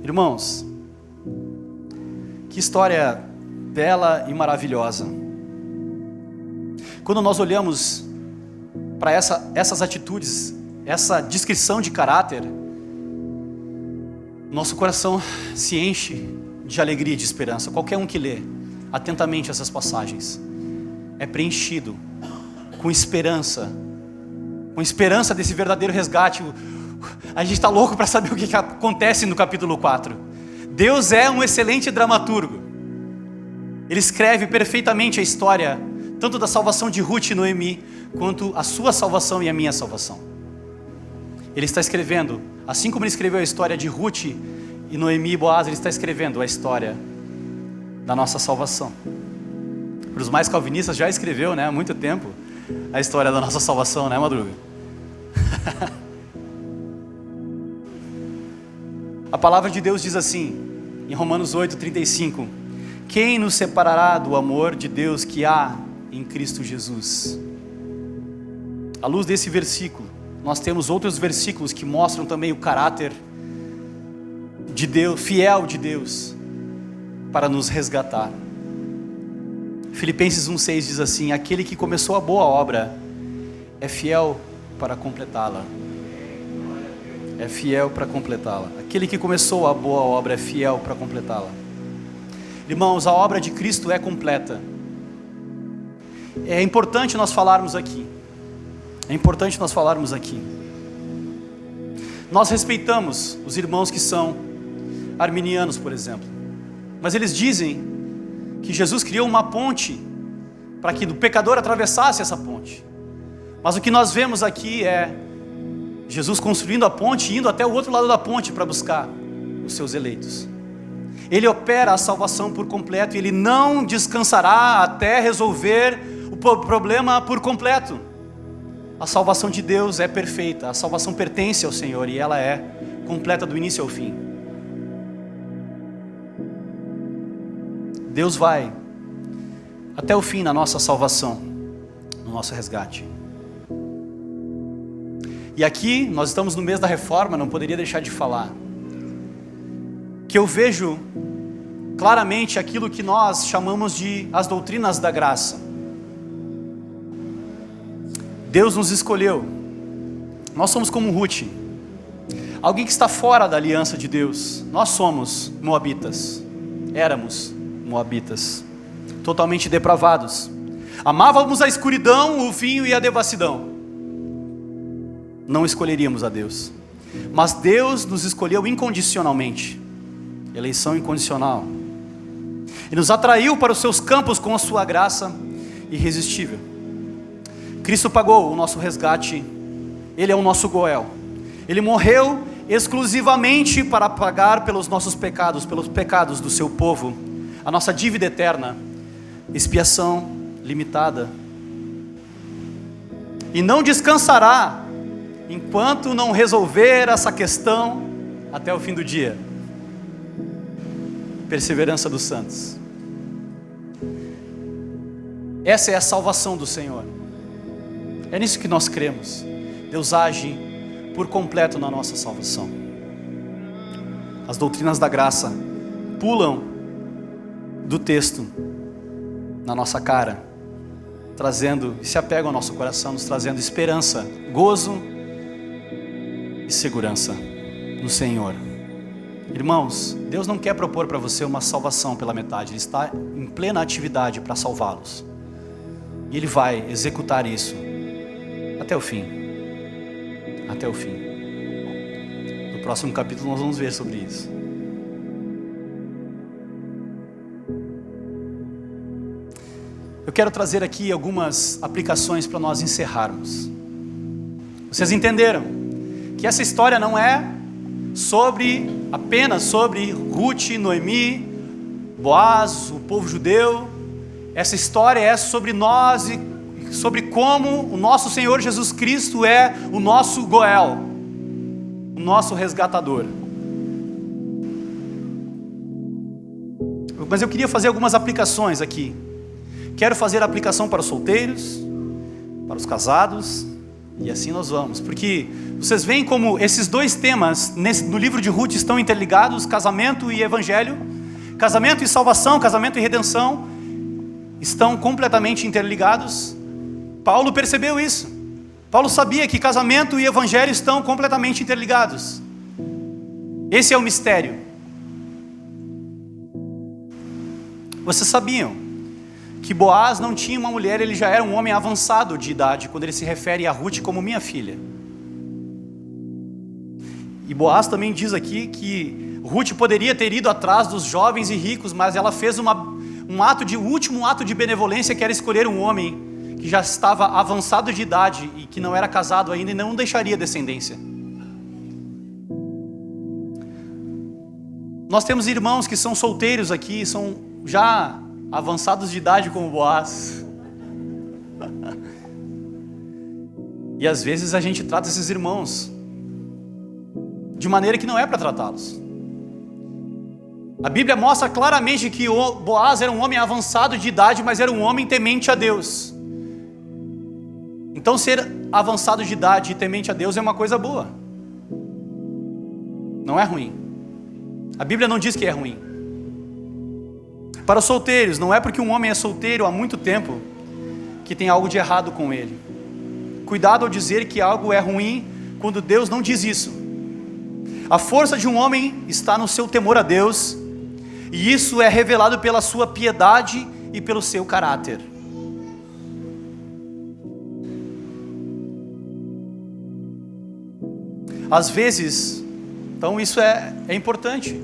Irmãos, que história bela e maravilhosa. Quando nós olhamos para essas atitudes, essa descrição de caráter, nosso coração se enche de alegria e de esperança. Qualquer um que lê atentamente essas passagens é preenchido com esperança desse verdadeiro resgate. A gente está louco para saber o que acontece no capítulo 4. Deus é um excelente dramaturgo. Ele escreve perfeitamente a história, tanto da salvação de Ruth e Noemi, quanto a sua salvação e a minha salvação. Ele está escrevendo, assim como ele escreveu a história de Ruth e Noemi e Boaz, ele está escrevendo a história da nossa salvação. Para os mais calvinistas, já escreveu, há muito tempo, a história da nossa salvação, Madruga? A palavra de Deus diz assim, em Romanos 8:35, quem nos separará do amor de Deus que há em Cristo Jesus? À luz desse versículo, nós temos outros versículos que mostram também o caráter de Deus, fiel de Deus, para nos resgatar. Filipenses 1:6 diz assim, aquele que começou a boa obra é fiel para completá-la. É fiel para completá-la. Aquele que começou a boa obra é fiel para completá-la. Irmãos, a obra de Cristo é completa. É importante nós falarmos aqui. Nós respeitamos os irmãos que são arminianos, por exemplo. Mas eles dizem que Jesus criou uma ponte para que o pecador atravessasse essa ponte. Mas o que nós vemos aqui é Jesus construindo a ponte e indo até o outro lado da ponte para buscar os seus eleitos. Ele opera a salvação por completo e Ele não descansará até resolver o problema por completo. A salvação de Deus é perfeita, a salvação pertence ao Senhor e ela é completa do início ao fim. Deus vai até o fim na nossa salvação, no nosso resgate. E aqui, nós estamos no mês da reforma, não poderia deixar de falar, que eu vejo claramente aquilo que nós chamamos de as doutrinas da graça. Deus nos escolheu, nós somos como Ruth, alguém que está fora da aliança de Deus. Nós somos moabitas, éramos moabitas, totalmente depravados, amávamos a escuridão, o vinho e a devassidão. Não escolheríamos a Deus, mas Deus nos escolheu incondicionalmente, eleição incondicional, e nos atraiu para os seus campos com a sua graça irresistível. Cristo pagou o nosso resgate, Ele é o nosso Goel, Ele morreu exclusivamente para pagar pelos nossos pecados, pelos pecados do seu povo, a nossa dívida eterna, expiação limitada, e não descansará enquanto não resolver essa questão até o fim do dia. Perseverança dos santos. Essa é a salvação do Senhor. É nisso que nós cremos. Deus age por completo na nossa salvação. As doutrinas da graça pulam do texto na nossa cara, trazendo, se apegam ao nosso coração, nos trazendo esperança, gozo e segurança no Senhor. Irmãos, Deus não quer propor para você uma salvação pela metade, Ele está em plena atividade para salvá-los, e Ele vai executar isso até o fim. Até o fim. No próximo capítulo nós vamos ver sobre isso. Eu quero trazer aqui algumas aplicações para nós encerrarmos. Vocês entenderam que essa história não é apenas sobre Ruth, Noemi, Boaz, o povo judeu. Essa história é sobre nós e sobre como o nosso Senhor Jesus Cristo é o nosso Goel, o nosso resgatador. Mas eu queria fazer algumas aplicações aqui. Quero fazer a aplicação para os solteiros, para os casados, e assim nós vamos, porque vocês veem como esses dois temas no livro de Ruth estão interligados: casamento e evangelho, casamento e salvação, casamento e redenção, estão completamente interligados. Paulo percebeu isso. Paulo sabia que casamento e evangelho estão completamente interligados. Esse é o mistério. Vocês sabiam que Boaz não tinha uma mulher, ele já era um homem avançado de idade, quando ele se refere a Ruth como minha filha. E Boaz também diz aqui que Ruth poderia ter ido atrás dos jovens e ricos, mas ela fez o último ato de benevolência, que era escolher um homem que já estava avançado de idade e que não era casado ainda e não deixaria descendência. Nós temos irmãos que são solteiros aqui, são já avançados de idade como Boaz. E às vezes a gente trata esses irmãos de maneira que não é para tratá-los. A Bíblia mostra claramente que Boaz era um homem avançado de idade, mas era um homem temente a Deus. Então ser avançado de idade e temente a Deus é uma coisa boa. Não é ruim. A Bíblia não diz que é ruim. Para os solteiros, não é porque um homem é solteiro há muito tempo que tem algo de errado com ele. Cuidado ao dizer que algo é ruim quando Deus não diz isso. A força de um homem está no seu temor a Deus, e isso é revelado pela sua piedade e pelo seu caráter. Às vezes, então isso é importante.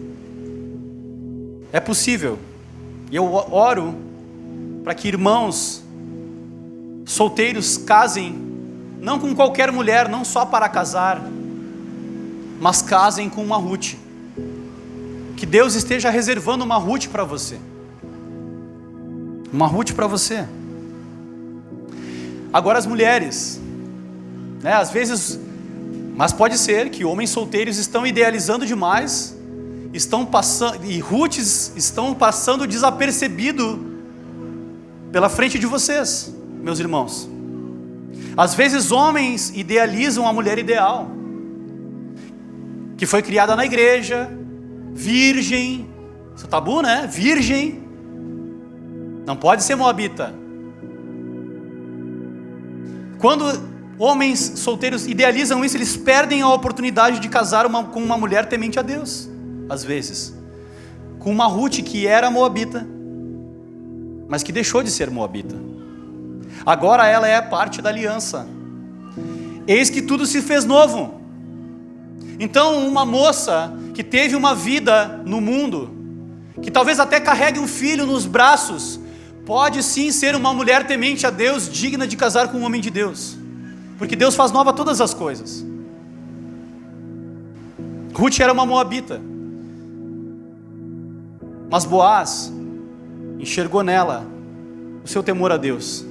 É possível. E eu oro para que irmãos solteiros casem, não com qualquer mulher, não só para casar, mas casem com uma Ruth. Que Deus esteja reservando uma Ruth para você. Uma Ruth para você. Agora as mulheres, né, às vezes, mas pode ser que homens solteiros estão idealizando demais, e Ruths estão passando desapercebido pela frente de vocês, meus irmãos. Às vezes homens idealizam a mulher ideal, que foi criada na igreja, virgem, isso é tabu, né? Virgem, não pode ser moabita. Quando homens solteiros idealizam isso, eles perdem a oportunidade de casar com uma mulher temente a Deus, às vezes, com uma Ruth que era moabita, mas que deixou de ser moabita. Agora ela é parte da aliança. Eis que tudo se fez novo. Então uma moça que teve uma vida no mundo, que talvez até carregue um filho nos braços, pode sim ser uma mulher temente a Deus, digna de casar com um homem de Deus, porque Deus faz nova todas as coisas. Ruth era uma moabita, mas Boaz enxergou nela o seu temor a Deus.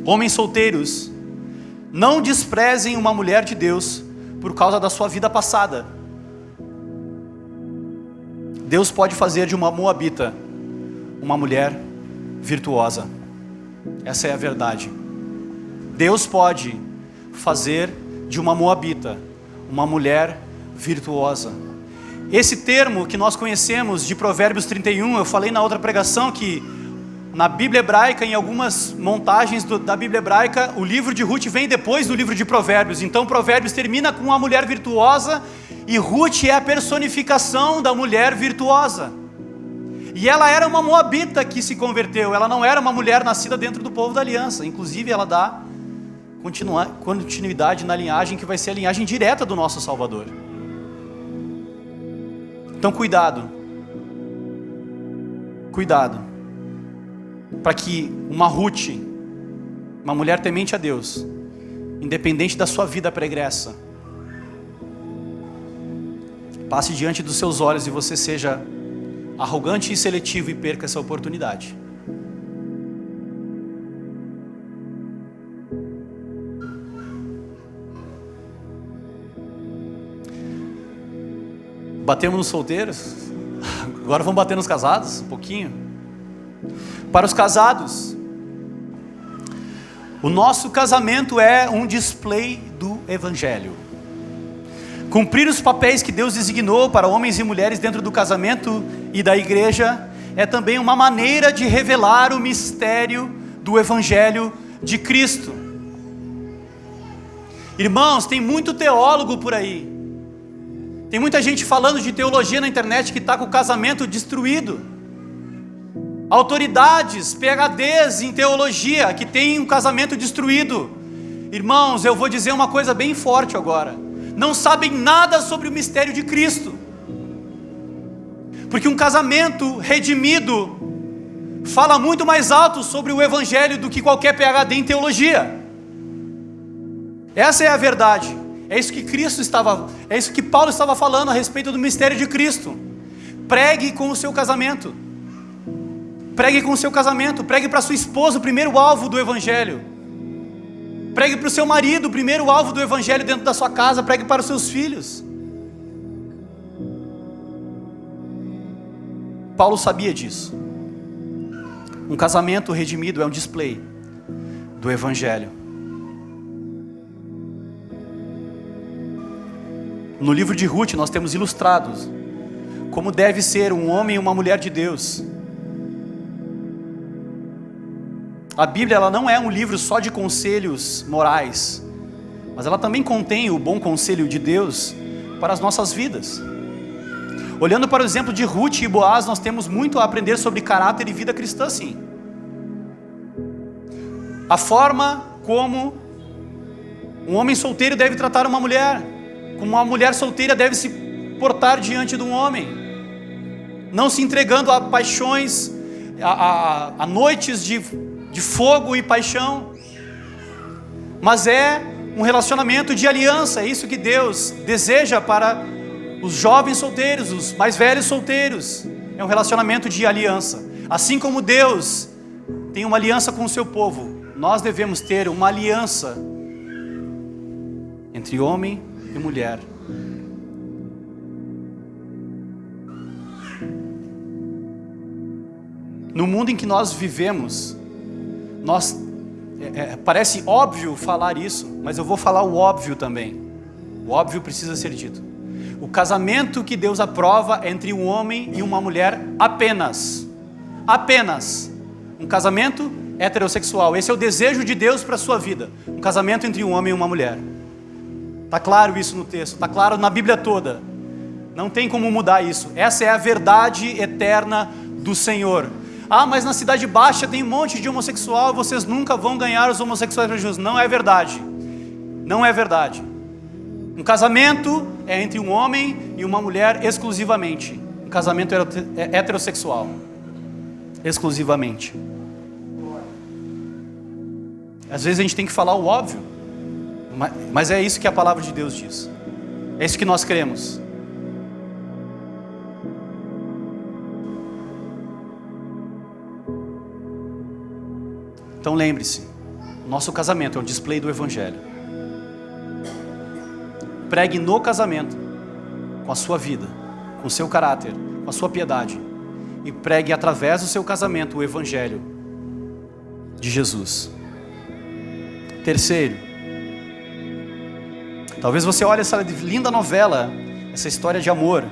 Homens solteiros, não desprezem uma mulher de Deus por causa da sua vida passada. Deus pode fazer de uma moabita uma mulher virtuosa. Essa é a verdade. Deus pode fazer de uma moabita uma mulher virtuosa. Esse termo que nós conhecemos de Provérbios 31, eu falei na outra pregação que na Bíblia hebraica, em algumas montagens da Bíblia hebraica, o livro de Ruth vem depois do livro de Provérbios. Então Provérbios termina com uma mulher virtuosa, e Ruth é a personificação da mulher virtuosa. E ela era uma moabita que se converteu, ela não era uma mulher nascida dentro do povo da aliança. Inclusive ela dá continuidade na linhagem que vai ser a linhagem direta do nosso Salvador. Então cuidado, para que uma Ruth, uma mulher temente a Deus, independente da sua vida pregressa, passe diante dos seus olhos e você seja arrogante e seletivo e perca essa oportunidade. Batemos nos solteiros, agora vamos bater nos casados um pouquinho. Para os casados, o nosso casamento é um display do Evangelho. Cumprir os papéis que Deus designou para homens e mulheres dentro do casamento e da igreja é também uma maneira de revelar o mistério do Evangelho de Cristo. Irmãos, tem muito teólogo por aí. Tem muita gente falando de teologia na internet que está com o casamento destruído. Autoridades, PhDs em teologia que têm um casamento destruído. Irmãos, eu vou dizer uma coisa bem forte agora. Não sabem nada sobre o mistério de Cristo. Porque um casamento redimido fala muito mais alto sobre o Evangelho do que qualquer PhD em teologia. Essa é a verdade. É isso que Paulo estava falando a respeito do mistério de Cristo. Pregue com o seu casamento. Pregue com o seu casamento. Pregue para sua esposa, o primeiro alvo do Evangelho. Pregue para o seu marido, o primeiro alvo do Evangelho dentro da sua casa. Pregue para os seus filhos. Paulo sabia disso. Um casamento redimido é um display do Evangelho. No livro de Ruth nós temos ilustrados como deve ser um homem e uma mulher de Deus. A Bíblia, ela não é um livro só de conselhos morais, mas ela também contém o bom conselho de Deus para as nossas vidas. Olhando para o exemplo de Ruth e Boaz, nós temos muito a aprender sobre caráter e vida cristã, sim. A forma como um homem solteiro deve tratar uma mulher, como uma mulher solteira deve se portar diante de um homem, não se entregando a paixões, a noites de fogo e paixão, mas é um relacionamento de aliança. É isso que Deus deseja para os jovens solteiros, os mais velhos solteiros. É um relacionamento de aliança. Assim como Deus tem uma aliança com o seu povo, nós devemos ter uma aliança entre homem e mulher. No mundo em que nós vivemos, parece óbvio falar isso, mas eu vou falar o óbvio também. O óbvio precisa ser dito. O casamento que Deus aprova é entre um homem e uma mulher apenas. Apenas. Um casamento heterossexual. Esse é o desejo de Deus para a sua vida. Um casamento entre um homem e uma mulher. Está claro isso no texto, está claro na Bíblia toda. Não tem como mudar isso. Essa é a verdade eterna do Senhor. Ah, mas na Cidade Baixa tem um monte de homossexual, vocês nunca vão ganhar os homossexuais religiosos. Não é verdade. Não é verdade. Um casamento é entre um homem e uma mulher exclusivamente. Um casamento é heterossexual. Exclusivamente. Às vezes a gente tem que falar o óbvio, mas é isso que a palavra de Deus diz. É isso que nós cremos. Então lembre-se, nosso casamento é um display do Evangelho. Pregue no casamento, com a sua vida, com o seu caráter, com a sua piedade. E pregue através do seu casamento o Evangelho de Jesus. Terceiro, talvez você olhe essa linda novela, essa história de amor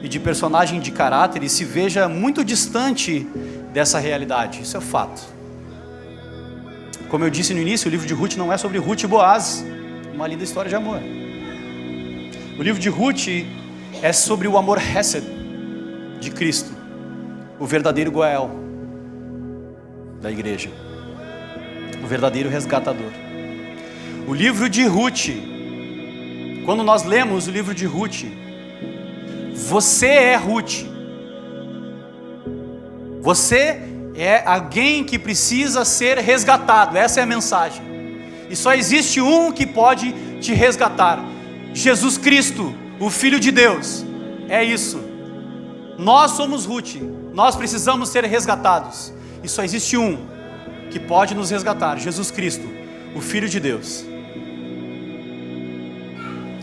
e de personagem de caráter e se veja muito distante dessa realidade. Isso é fato. Como eu disse no início, o livro de Ruth não é sobre Ruth e Boaz, uma linda história de amor. O livro de Ruth é sobre o amor Hesed de Cristo, o verdadeiro Goel da igreja, o verdadeiro resgatador. O livro de Ruth, quando nós lemos o livro de Ruth, você é Ruth. Você é alguém que precisa ser resgatado. Essa é a mensagem. E só existe um que pode te resgatar: Jesus Cristo, o Filho de Deus. É isso. Nós somos Ruth. Nós precisamos ser resgatados. E só existe um que pode nos resgatar: Jesus Cristo, o Filho de Deus.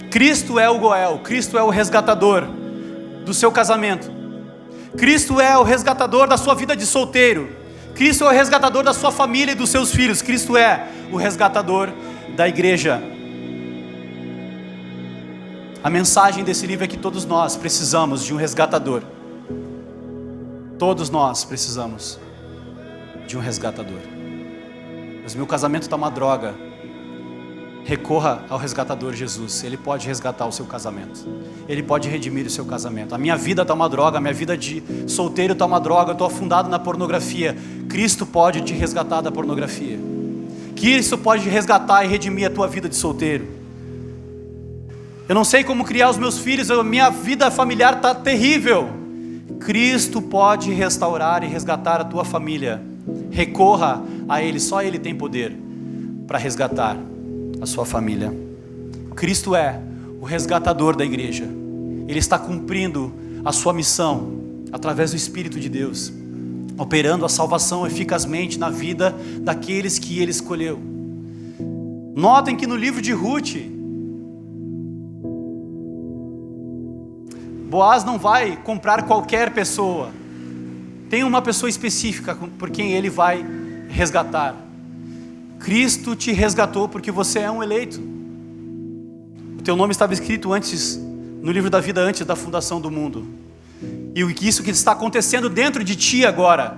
Cristo é o Goel. Cristo é o resgatador do seu casamento. Cristo é o resgatador da sua vida de solteiro. Cristo é o resgatador da sua família e dos seus filhos. Cristo é o resgatador da igreja. A mensagem desse livro é que todos nós precisamos de um resgatador. Todos nós precisamos de um resgatador. Mas meu casamento está uma droga. Recorra ao resgatador Jesus. Ele pode resgatar o seu casamento. Ele pode redimir o seu casamento. A minha vida está uma droga. A minha vida de solteiro está uma droga. Eu estou afundado na pornografia. Cristo pode te resgatar da pornografia. Cristo pode resgatar e redimir a tua vida de solteiro. Eu não sei como criar os meus filhos. Minha vida familiar está terrível. Cristo pode restaurar e resgatar a tua família. Recorra a Ele. Só Ele tem poder para resgatar a sua família. Cristo é o resgatador da igreja. Ele está cumprindo a sua missão através do Espírito de Deus, operando a salvação eficazmente na vida daqueles que Ele escolheu. Notem que no livro de Ruth, Boaz não vai comprar qualquer pessoa. Tem uma pessoa específica por quem ele vai resgatar. Cristo te resgatou porque você é um eleito. O teu nome estava escrito antes, no livro da vida, antes da fundação do mundo. E isso que está acontecendo dentro de ti agora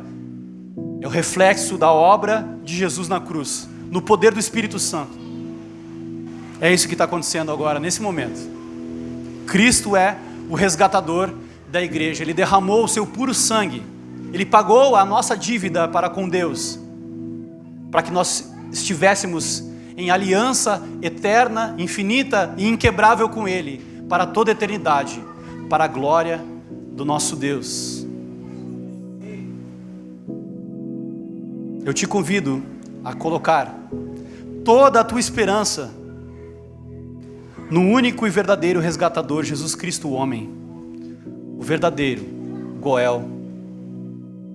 é o reflexo da obra de Jesus na cruz, no poder do Espírito Santo. É isso que está acontecendo agora, nesse momento. Cristo é o resgatador da igreja. Ele derramou o seu puro sangue. Ele pagou a nossa dívida para com Deus, para que nós estivéssemos em aliança eterna, infinita e inquebrável com Ele, para toda a eternidade, para a glória do nosso Deus. Eu te convido a colocar toda a tua esperança no único e verdadeiro resgatador, Jesus Cristo, o homem, o verdadeiro Goel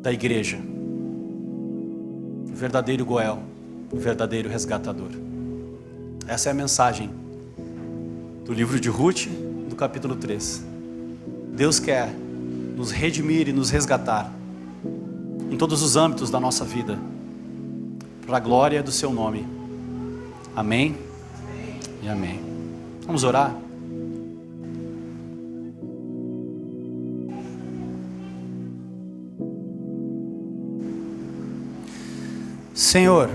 da igreja, o verdadeiro Goel, o verdadeiro resgatador. Essa é a mensagem do livro de Ruth, do capítulo 3. Deus quer nos redimir e nos resgatar em todos os âmbitos da nossa vida, para a glória do seu nome. Amém e amém. Vamos orar? Senhor,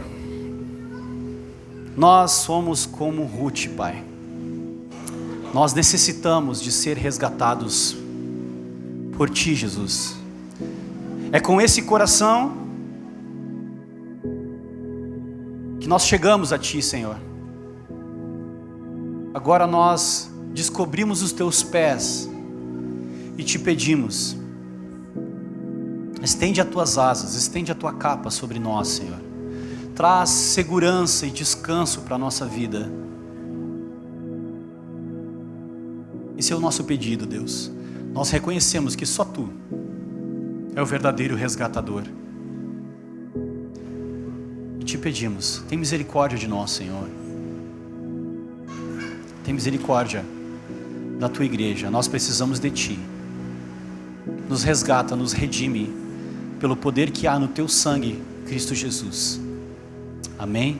nós somos como Ruth, Pai. Nós necessitamos de ser resgatados por Ti, Jesus. É com esse coração que nós chegamos a Ti, Senhor. Agora nós descobrimos os Teus pés e Te pedimos: estende as Tuas asas, estende a Tua capa sobre nós, Senhor. Traz segurança e descanso para a nossa vida. Esse é o nosso pedido, Deus. Nós reconhecemos que só Tu é o verdadeiro resgatador. E Te pedimos, tem misericórdia de nós, Senhor. Tem misericórdia da Tua igreja. Nós precisamos de Ti. Nos resgata, nos redime pelo poder que há no Teu sangue, Cristo Jesus. Amém.